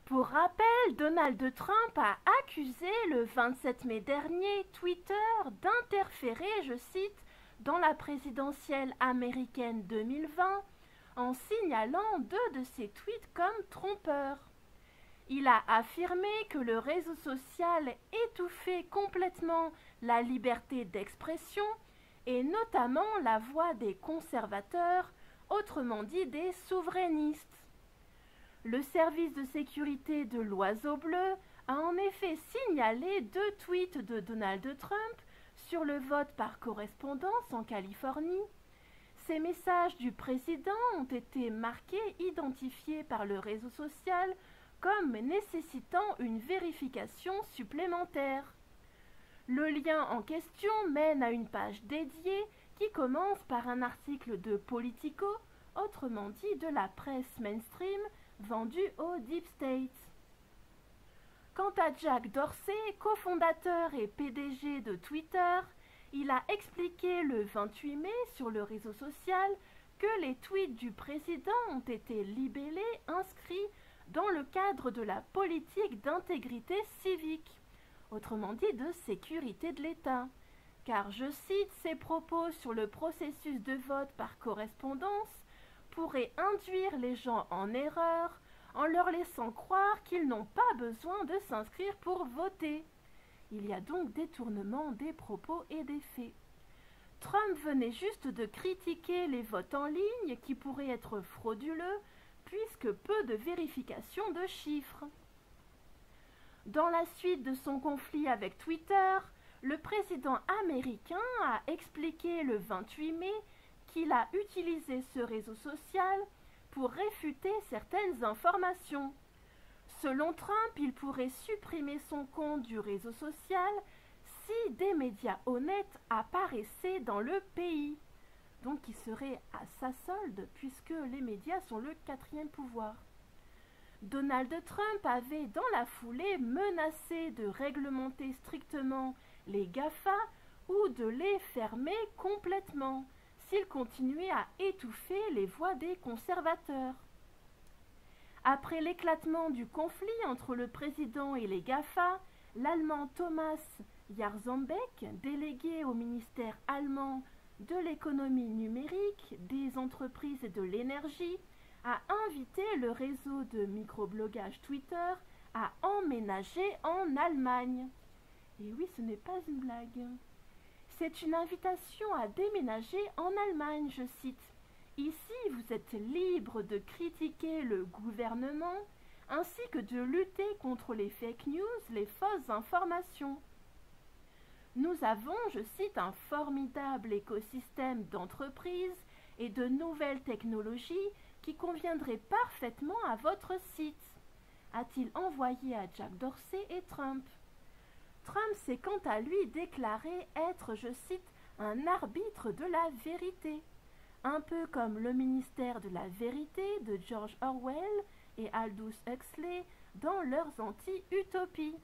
Pour rappel, Donald Trump a accusé le 27 mai dernier Twitter d'interférer, je cite, dans la présidentielle américaine 2020 en signalant deux de ses tweets comme trompeurs. Il a affirmé que le réseau social étouffait complètement la liberté d'expression et notamment la voix des conservateurs, autrement dit des souverainistes. Le service de sécurité de l'Oiseau Bleu a en effet signalé deux tweets de Donald Trump sur le vote par correspondance en Californie. Ces messages du président ont été marqués, identifiés par le réseau social comme nécessitant une vérification supplémentaire. Le lien en question mène à une page dédiée qui commence par un article de Politico, autrement dit de la presse mainstream, vendu au Deep State. Quant à Jack Dorsey, cofondateur et PDG de Twitter, il a expliqué le 28 mai sur le réseau social que les tweets du président ont été libellés, inscrits dans le cadre de la politique d'intégrité civique, autrement dit de sécurité de l'État, car, je cite, ses propos sur le processus de vote par correspondance pourrait induire les gens en erreur en leur laissant croire qu'ils n'ont pas besoin de s'inscrire pour voter. Il y a donc détournement des propos et des faits. Trump venait juste de critiquer les votes en ligne qui pourraient être frauduleux puisque peu de vérification de chiffres. Dans la suite de son conflit avec Twitter, le président américain a expliqué le 28 mai qu'il a utilisé ce réseau social pour réfuter certaines informations. Selon Trump, il pourrait supprimer son compte du réseau social si des médias honnêtes apparaissaient dans le pays. Donc il serait à sa solde puisque les médias sont le quatrième pouvoir. Donald Trump avait dans la foulée menacé de réglementer strictement les GAFA ou de les fermer complètement s'il continuait à étouffer les voix des conservateurs. Après l'éclatement du conflit entre le président et les GAFA, l'Allemand Thomas Jarzembek, délégué au ministère allemand de l'économie numérique, des entreprises et de l'énergie, a invité le réseau de microblogage Twitter à emménager en Allemagne. Et oui, ce n'est pas une blague. C'est une invitation à déménager en Allemagne, je cite. Ici, vous êtes libre de critiquer le gouvernement ainsi que de lutter contre les fake news, les fausses informations. Nous avons, je cite, un formidable écosystème d'entreprises et de nouvelles technologies qui conviendraient parfaitement à votre site, a-t-il envoyé à Jack Dorsey et Trump. Trump s'est quant à lui déclaré être, je cite, un arbitre de la vérité, un peu comme le ministère de la vérité de George Orwell et Aldous Huxley dans leurs anti-utopies.